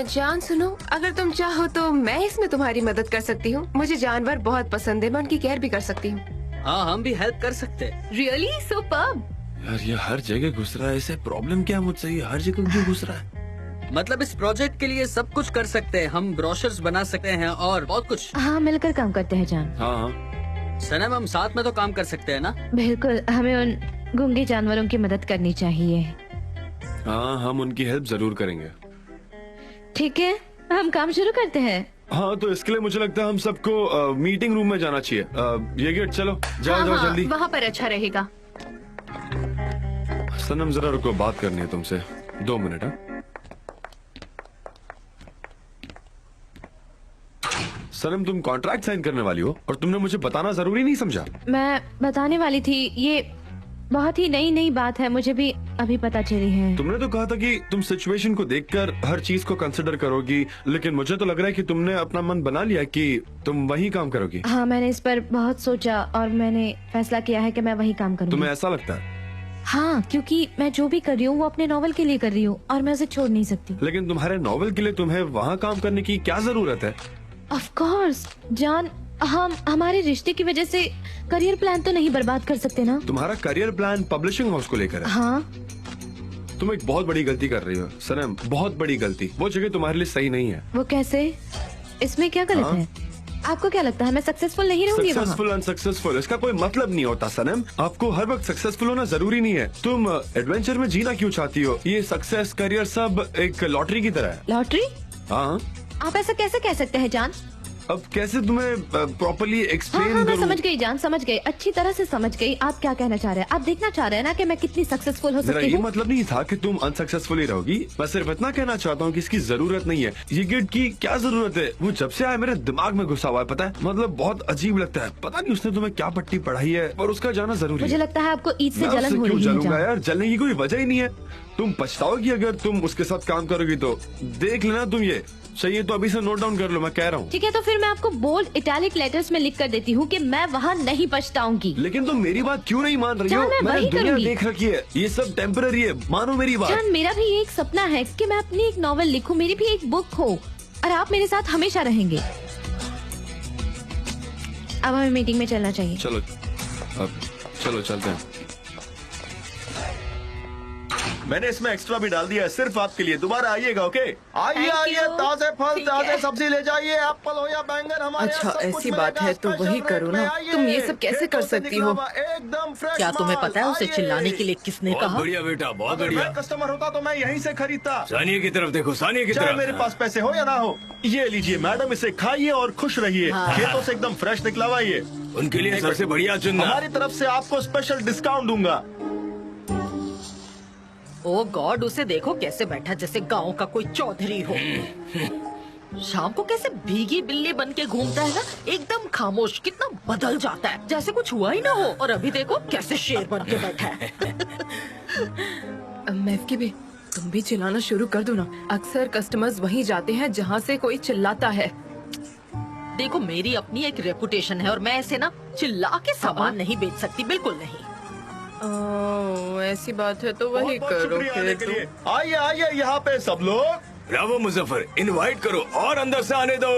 जान सुनो, अगर तुम चाहो तो मैं इसमें तुम्हारी मदद कर सकती हूँ। मुझे जानवर बहुत पसंद है, मैं उनकी केयर भी कर सकती हूँ। हाँ, हम भी हेल्प कर सकते हैं। Really superb. यार ये हर जगह घुस रहा है, इसे प्रॉब्लम क्या है मुझसे? ये हर जगह क्यों घुस रहा है? मतलब इस प्रोजेक्ट के लिए सब कुछ कर सकते हैं, हम ब्रोशर्स बना सकते हैं और बहुत कुछ। हाँ, मिलकर काम करते हैं जान। हाँ हाँ, सनम, हम साथ में तो काम कर सकते हैं ना? बिल्कुल, हमें उन गूंगे जानवरों की मदद करनी चाहिए। हाँ, हम उनकी हेल्प जरूर करेंगे। ठीक है, हम काम शुरू करते हैं। हाँ, तो इसके लिए मुझे लगता है हम सबको मीटिंग रूम में जाना चाहिए। ये गेट, चलो जाओ हाँ, जाओ हाँ, जल्दी। वहाँ पर अच्छा रहेगा। सनम जरा रुको, बात करनी है तुमसे। 2 मिनट। हाँ, सनम तुम कॉन्ट्रैक्ट साइन करने वाली हो और तुमने मुझे बताना जरूरी नहीं समझा? मैं बताने वाली थी, ये बहुत ही नई बात है, मुझे भी अभी पता चली है। तुमने तो कहा था कि तुम सिचुएशन को देखकर हर चीज को कंसिडर करोगी, लेकिन मुझे तो लग रहा है कि तुमने अपना मन बना लिया कि तुम वही काम करोगी। हाँ, मैंने इस पर बहुत सोचा और मैंने फैसला किया है कि मैं वही काम करूंगी। तुम्हें ऐसा लगता है? हाँ, क्योंकि मैं जो भी कर रही हूँ वो अपने नॉवल के लिए कर रही हूँ और मैं उसे छोड़ नहीं सकती। लेकिन तुम्हारे नॉवेल के लिए तुम्हें वहाँ काम करने की क्या जरूरत है? ऑफ कोर्स जान, हम हमारे रिश्ते की वजह से करियर प्लान तो नहीं बर्बाद कर सकते ना। तुम्हारा करियर प्लान पब्लिशिंग हाउस को लेकर है। हाँ, तुम एक बहुत बड़ी गलती कर रही हो सनम, बहुत बड़ी गलती। वो जगह तुम्हारे लिए सही नहीं है। वो कैसे? इसमें क्या गलत है? आपको क्या लगता है मैं सक्सेसफुल नहीं रहूंगी वहाँ? सक्सेसफुल अनसक्सेसफुल इसका कोई मतलब नहीं होता सनम। आपको हर वक्त सक्सेसफुल होना जरूरी नहीं है। तुम एडवेंचर में जीना क्यों चाहती हो? ये सक्सेस करियर सब एक लॉटरी की तरह है। लॉटरी? हाँ, आप ऐसा कैसे कह सकते हैं जान? अब कैसे तुम्हें प्रॉपर्ली हाँ, एक्सप्लेन हाँ, मैं करूं? समझ गई जान, समझ गई, अच्छी तरह से समझ गई। आप क्या कहना चाह रहे हैं? आप देखना चाह रहे हैं ना कि मैं कितनी सक्सेसफुल हो मेरा सकती ये हूँ। मतलब नहीं था कि तुम अनसक्सेसफुल ही रहोगी। मैं सिर्फ इतना कहना चाहता हूँ कि इसकी जरूरत नहीं है। ये गिफ्ट की क्या जरूरत है? वो जब से आया मेरे दिमाग में घुसा हुआ है, पता है? मतलब बहुत अजीब लगता है। पता नहीं उसने तुम्हें क्या पट्टी पढ़ाई है, और उसका जाना जरूरी मुझे है। लगता है आपको ईद से मैं जलन उससे हो क्यों रही है जलूंगा जान। यार? जलने की कोई वजह ही नहीं है। तुम पछताओगी अगर तुम उसके साथ काम करोगी तो। देख लेना तुम, ये चाहिए तो अभी से नोट डाउन कर लो, मैं कह रहा हूँ। ठीक है, तो फिर मैं आपको बोल्ड इटैलिक लेटर्स में लिख कर देती हूँ कि मैं वहाँ नहीं पछताऊंगी। लेकिन तुम मेरी बात क्यों नहीं मान रही जान, हो? मैं मैंने वही दुनिया करूंगी। देख रखी है, ये सब टेम्पररी है, मानो मेरी बात। जान, मेरा भी एक सपना है कि मैं अपनी एक नॉवल लिखूं, मेरी भी एक बुक हो और आप मेरे साथ हमेशा रहेंगे। अब हमें मीटिंग में चलना चाहिए। चलो अब चलो चलते हैं। मैंने इसमें एक्स्ट्रा भी डाल दिया है सिर्फ आपके लिए। दोबारा आइएगा, ओके? आइए Thank आइए, you। ताजे फल ठीक ताजे है। सब्जी ले जाइए, एप्पल हो या बैंगन, हमारे अच्छा, यहाँ सब कुछ ऐसी बात मिलेगा, है तो स्पेशल वही रेट करो में ना। आइए। तुम ये सब कैसे कर खेतों से सकती निकला हो? हुआ एकदम फ्रेश क्या तुम्हें माल, पता है उसे आइए। चिल्लाने के लिए किसने कहा? बढ़िया बेटा, बहुत अगर बढ़िया। मैं कस्टमर होता तो मैं यहीं से खरीदता। सानिया की तरफ देखो, सानिया की चाहे तरफ। मेरे पास पैसे हो या ना हो। ये लीजिए मैडम, इसे खाइए और खुश रहिए। खेतों से एकदम फ्रेश निकला हुआ ये। उनके लिए सबसे बढ़िया चुनना। हमारी तरफ से आपको स्पेशल डिस्काउंट दूंगा। ओ गॉड, उसे देखो कैसे बैठा जैसे गांव का कोई चौधरी हो। शाम को कैसे भीगी बिल्ली बन के घूमता है ना, एकदम खामोश, कितना बदल जाता है, जैसे कुछ हुआ ही ना हो। और अभी देखो कैसे शेर बन के बैठा है। मैफकी भी, तुम भी चिल्लाना शुरू कर दो ना। अक्सर कस्टमर्स वहीं जाते हैं जहाँ से कोई चिल्लाता है। देखो, मेरी अपनी एक रेपुटेशन है और मैं ऐसे ना चिल्ला के सामान नहीं बेच सकती, बिल्कुल नहीं। ओह, ऐसी बात है तो वही बहुत बहुत करो शुक्रिया आने फिर के तुम। लिए। आइए आइए यहाँ पे सब लोग। ब्रावो मुजफ्फर, इनवाइट करो और अंदर से आने दो।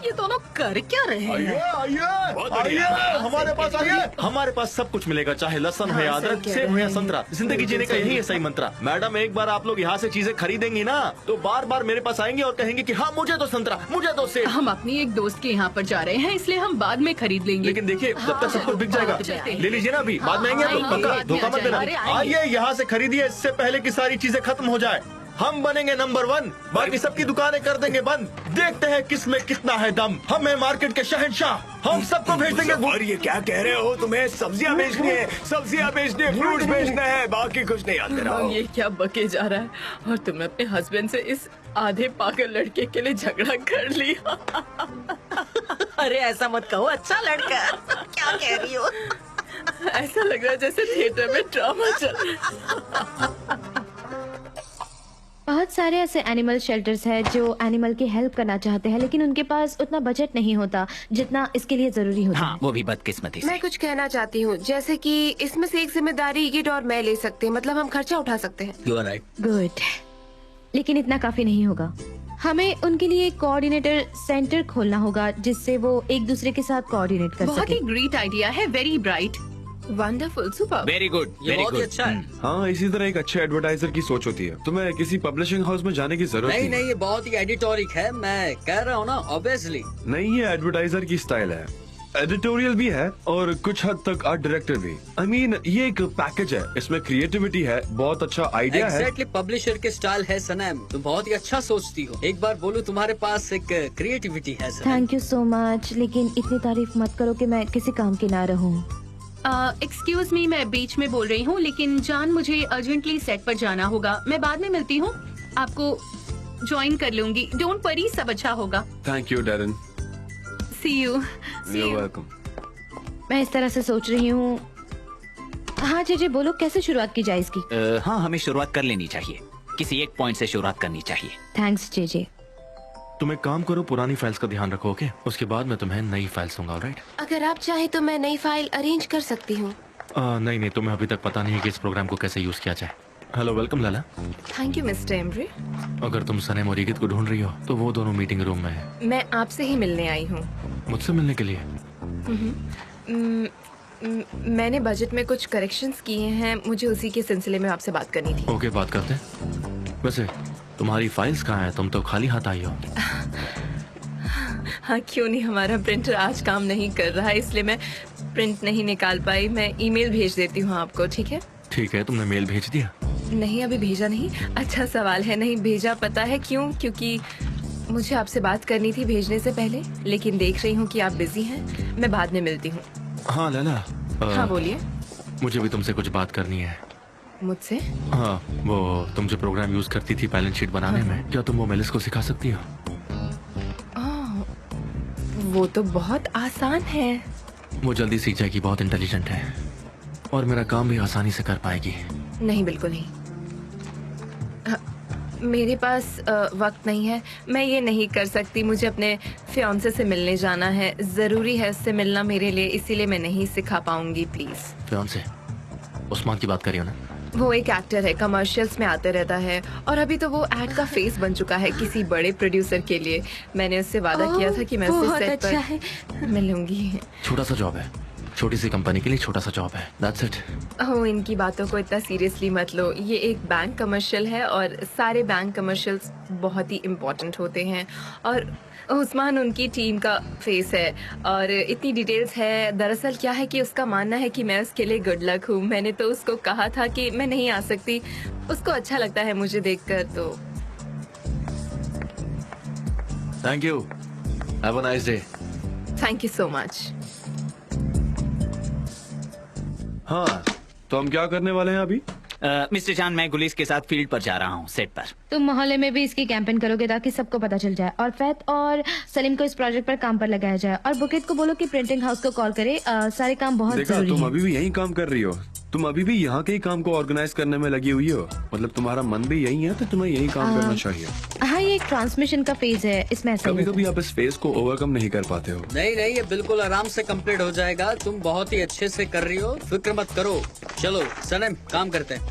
ये दोनों कर क्या रहे आइए हैं? आइए बहुत आइए, बढ़िया। हमारे पास आइए। हमारे पास सब कुछ मिलेगा, चाहे लहसुन हो या हाँ, सही अदरक, कह सेब हो या रहे हैं। संतरा। जिंदगी जीने का यही है सही मंत्र। मैडम, एक बार आप लोग यहाँ से चीजें खरीदेंगी ना तो बार बार मेरे पास आएंगे और कहेंगे कि हाँ मुझे तो संतरा, मुझे तो सेब। हम अपनी एक दोस्त के यहाँ पर जा रहे हैं, इसलिए हम बाद में खरीद लेंगे। लेकिन देखिए, जब तक सब कुछ बिक जाएगा, बाद में आएंगे। ले लीजिए ना अभी। बाद में आएंगे आप लोग, आएंगे, पक्का, बाद में धोखा आ मत देना। जाएंगे। अरे आएंगे। आइए यहाँ से खरीदिए, इससे पहले की सारी चीजें खत्म हो जाए। हम बनेंगे नंबर 1, बाकी सबकी दुकानें कर देंगे बंद। देखते हैं किसमें कितना है दम। हम है मार्केट के शहंशाह, हम सबको भेज देंगे। और ये क्या कह रहे हो? तुम्हें सब्जियां बेचनी है, सब्जियां बेचनी है, फ्रूट्स बेचना है, बाकी कुछ नहीं। आते रहो। ये क्या बके जा रहा है? और तुमने अपने हस्बैंड से इस आधे पागल लड़के के लिए झगड़ा कर लिया। अरे ऐसा मत कहो, अच्छा लड़का है। क्या कह रही हो? ऐसा लग रहा है जैसे थिएटर में ड्रामा चल रहा है। बहुत सारे ऐसे एनिमल शेल्टर्स हैं जो एनिमल की हेल्प करना चाहते हैं, लेकिन उनके पास उतना बजट नहीं होता जितना इसके लिए जरूरी होता हाँ है। वो भी बदकिस्मती से। मैं कुछ कहना चाहती हूँ, जैसे कि इसमें से एक जिम्मेदारी ईगिट और मैं ले सकते हैं, मतलब हम खर्चा उठा सकते हैं। You are right. गुड, लेकिन इतना काफी नहीं होगा। हमें उनके लिए एक कोऑर्डिनेटर सेंटर खोलना होगा जिससे वो एक दूसरे के साथ कोऑर्डिनेट कर बहुत सके। ही ग्रेट आइडिया है, very bright. Wonderful, super. Very good, ये वेरी बहुत ही गुड। अच्छा है। हाँ, इसी तरह एक अच्छे एडवर्टाइजर की सोच होती है। तुम्हें किसी पब्लिशिंग हाउस में जाने की जरूरत नहीं नहीं, ये बहुत ही एडिटोरिक है, मैं कह रहा हूँ ना, ऑब्वियसली। नहीं, ये एडवर्टाइजर की स्टाइल है। एडिटोरियल भी है और कुछ हद तक आर्ट डायरेक्टर भी। आई मीन ये एक पैकेज है, इसमें क्रिएटिविटी है, बहुत अच्छा आइडिया है। एग्जैक्टली पब्लिशर के स्टाइल है सनम, तुम बहुत ही अच्छा सोचती हो। एक बार बोलूं, तुम्हारे पास एक क्रिएटिविटी है सनम। थैंक यू सो मच, लेकिन इतनी तारीफ मत करो कि मैं किसी काम की ना रहूं। एक्सक्यूज मी, मैं बीच में बोल रही हूँ, लेकिन जान मुझे अर्जेंटली सेट पर जाना होगा। मैं बाद में मिलती हूँ, आपको ज्वाइन कर लूंगी। डोंट वरी, सब अच्छा होगा। Thank you Darren. See you. You welcome. मैं इस तरह से सोच रही हूँ। हाँ जेजे, बोलो कैसे शुरुआत की जाए इसकी? हाँ हमें शुरुआत कर लेनी चाहिए, किसी एक पॉइंट से शुरुआत करनी चाहिए। Thanks JJ. तुम एक काम करो, पुरानी फाइल्स का ध्यान रखो, ओके? उसके बाद मैं तुम्हें नई फाइल्स दूंगा, ऑलराइट? अगर आप चाहे तो मैं नई फाइल अरेंज कर सकती हूँ। नहीं नहीं, तुम्हें अभी तक पता नहीं है कि इस प्रोग्राम को कैसे यूज किया जाए। Hello, welcome Lala. Thank you mister Embry. अगर तुम सनेम और ईगित को ढूंढ रही हो तो वो दोनों मीटिंग रूम में है। मैं आपसे ही मिलने आई हूँ। मुझसे मिलने के लिए? मैंने बजट में कुछ करेक्शंस किए हैं, मुझे उसी के सिलसिले में आपसे बात करनी थी। ओके, बात करते हैं। वैसे तुम्हारी फाइल्स कहाँ हैं? तुम तो खाली हाथ आई हो। हाँ क्यों नहीं, हमारा प्रिंटर आज काम नहीं कर रहा है, इसलिए मैं प्रिंट नहीं निकाल पाई। मैं ईमेल भेज देती हूँ आपको, ठीक है? ठीक है, तुमने मेल भेज दिया? नहीं, अभी भेजा नहीं। अच्छा सवाल है, नहीं भेजा। पता है क्यों? क्योंकि मुझे आपसे बात करनी थी भेजने से पहले, लेकिन देख रही हूँ कि आप बिजी हैं। मैं बाद में मिलती हूँ। हाँ लाला, हाँ बोलिए। मुझे भी तुमसे कुछ बात करनी है। मुझसे? हाँ, वो तुम जो प्रोग्राम यूज करती थी बैलेंस शीट बनाने में, क्या तुम वो मेलिस को सिखा सकती हो? वो तो बहुत आसान है। वो जल्दी सीख जाएगी, बहुत इंटेलिजेंट है, और मेरा काम भी आसानी से कर पाएगी। नहीं, बिल्कुल नहीं। मेरे पास वक्त नहीं है, मैं ये नहीं कर सकती। मुझे अपने फियांसे से मिलने जाना है, जरूरी है उससे मिलना मेरे लिए, इसीलिए मैं नहीं सिखा पाऊंगी। प्लीज। फियांसे? उस्मान की बात करियो ना? वो एक एक्टर है, कमर्शियल्स में आते रहता है, और अभी तो वो एड का फेस बन चुका है किसी बड़े प्रोड्यूसर के लिए। मैंने उससे वादा किया था कि मैं उससे सेट पर मिलूंगी। छोटा सा जॉब है, छोटी सी कंपनी के लिए छोटा सा जॉब है, दैट्स इट। ओह, इनकी बातों को इतना सीरियसली मत लो। ये एक बैंक कमर्शियल है और सारे बैंक कमर्शियल्स बहुत ही इम्पोर्टेंट होते हैं, और उस्मान उनकी टीम का फेस है, और इतनी डिटेल्स है। दरअसल क्या है कि उसका मानना है कि मैं उसके लिए गुड लक हूँ। मैंने तो उसको कहा था कि मैं नहीं आ सकती, उसको अच्छा लगता है मुझे देखकर। तो thank you, have a nice day. Thank you so much. हाँ, तो हम क्या करने वाले हैं अभी? मिस्टर जान, मैं गुलीस के साथ फील्ड पर जा रहा हूँ, सेट पर। तुम मोहल्ले में भी इसकी कैंपेन करोगे ताकि सबको पता चल जाए, और फैत और सलीम को इस प्रोजेक्ट पर काम पर लगाया जाए, और बुकेट को बोलो कि प्रिंटिंग हाउस को कॉल करे। सारे काम बहुत देखा, जरूरी तुम है। अभी भी यही काम कर रही हो। तुम अभी भी यहाँ के ही काम को ऑर्गेनाइज करने में लगी हुई हो। मतलब तुम्हारा मन भी यही है, तो तुम्हें यही काम करना चाहिए। हाँ, ये एक ट्रांसमिशन का फेज है, इसमें ऐसा ही कभी होता कभी आप इस फेज को ओवरकम नहीं कर पाते हो। नहीं नहीं, ये बिल्कुल आराम से कंप्लीट हो जाएगा। तुम बहुत ही अच्छे से कर रही हो, फिक्र मत करो। चलो सनम, काम करते हैं।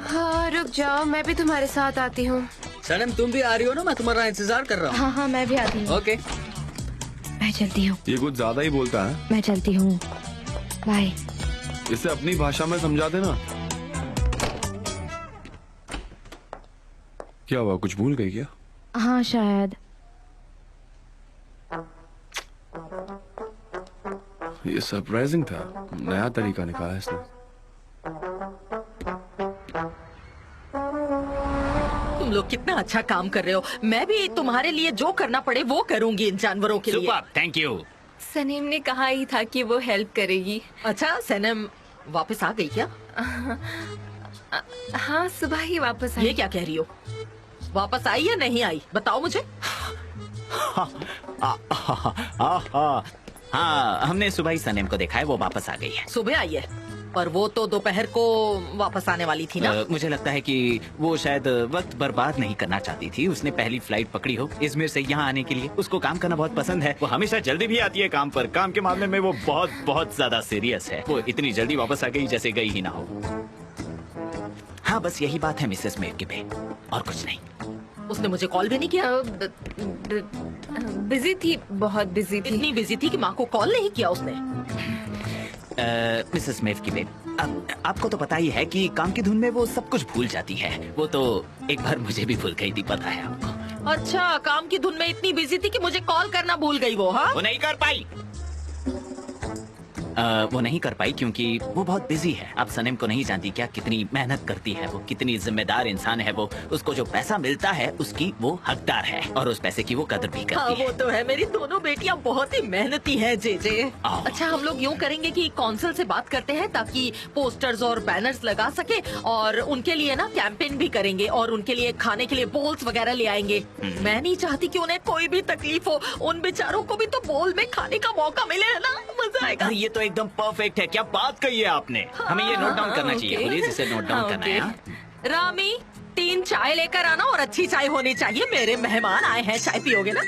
हाँ रुक जाओ, मैं भी तुम्हारे साथ आती हूँ। सनम तुम भी आ रही हो ना? मैं तुम्हारा इंतजार कर रहा हूँ। हाँ हाँ, मैं भी आती हूँ। ओके। मैं चलती हूँ। ये कुछ ज्यादा ही बोलता है। मैं चलती हूँ, बाय। इसे अपनी भाषा में समझा देना। क्या हुआ, कुछ भूल गई क्या? हाँ शायद। ये सरप्राइजिंग था, नया तरीका निकाला इसने। तुम लोग कितना अच्छा काम कर रहे हो। मैं भी तुम्हारे लिए जो करना पड़े वो करूंगी इन जानवरों के लिए। Super, thank you. सनीम ने कहा ही था कि वो हेल्प करेगी। अच्छा, सनम वापस आ गई क्या? हाँ, सुबह ही वापस आई। ये क्या कह रही हो? वापस आई या नहीं आई, बताओ मुझे। हाँ, हमने सुबह ही सनेम को देखा है, वो वापस आ गई है। सुबह आई है? पर वो तो दोपहर को वापस आने वाली थी ना। मुझे लगता है कि वो शायद वक्त बर्बाद नहीं करना चाहती थी। उसने पहली फ्लाइट पकड़ी हो इजमिर से यहाँ आने के लिए। उसको काम करना बहुत पसंद है। वो हमेशा जल्दी भी आती है काम पर। काम के मामले में वो बहुत बहुत ज्यादा सीरियस है। वो इतनी जल्दी वापस आ गई जैसे गई ही ना हो। हाँ, बस यही बात है मिसेस मेवकी पे, और कुछ नहीं। उसने मुझे कॉल भी नहीं किया। बिजी थी, बहुत बिजी थी। इतनी बिजी थी कि माँ को कॉल नहीं किया उसने। मिसेस मेवकी पे, आपको तो पता ही है कि काम की धुन में वो सब कुछ भूल जाती है। वो तो एक बार मुझे भी भूल गई थी, पता है आपको। अच्छा, काम की धुन में इतनी बिजी थी कि मुझे कॉल करना भूल गई वो। हाँ, वो नहीं कर पाई। वो नहीं कर पाई क्योंकि वो बहुत बिजी है। आप सनम को नहीं जानती क्या कितनी मेहनत करती है वो, कितनी जिम्मेदार इंसान है वो। उसको जो पैसा मिलता है उसकी वो हकदार है और उस पैसे की वो कदर भी हाँ, करती वो है। तो है। मेरी दोनों बेटियां बहुत ही मेहनती हैं, जे। आओ। अच्छा, हम लोग यूँ करेंगे कि कौंसिल से बात करते हैं ताकि पोस्टर्स और बैनर्स लगा सके, और उनके लिए ना कैंपेन भी करेंगे, और उनके लिए खाने के लिए बोल्स वगैरह ले आएंगे। मैं नहीं चाहती कि उन्हें कोई भी तकलीफ हो। उन बेचारों को भी तो बोल में खाने का मौका मिले, है ना? मजा आएगा। ये तो एकदम परफेक्ट है। क्या बात कही है आपने। हमें ये नोट डाउन करना चाहिए। ओके। प्लीज इसे नोट डाउन करना है। हाँ? रामी, 3 चाय लेकर आना, और अच्छी चाय होनी चाहिए। मेरे मेहमान आए हैं, चाय पियोगे ना?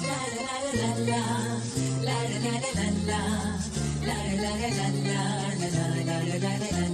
la la la la la la la la la la la la la la la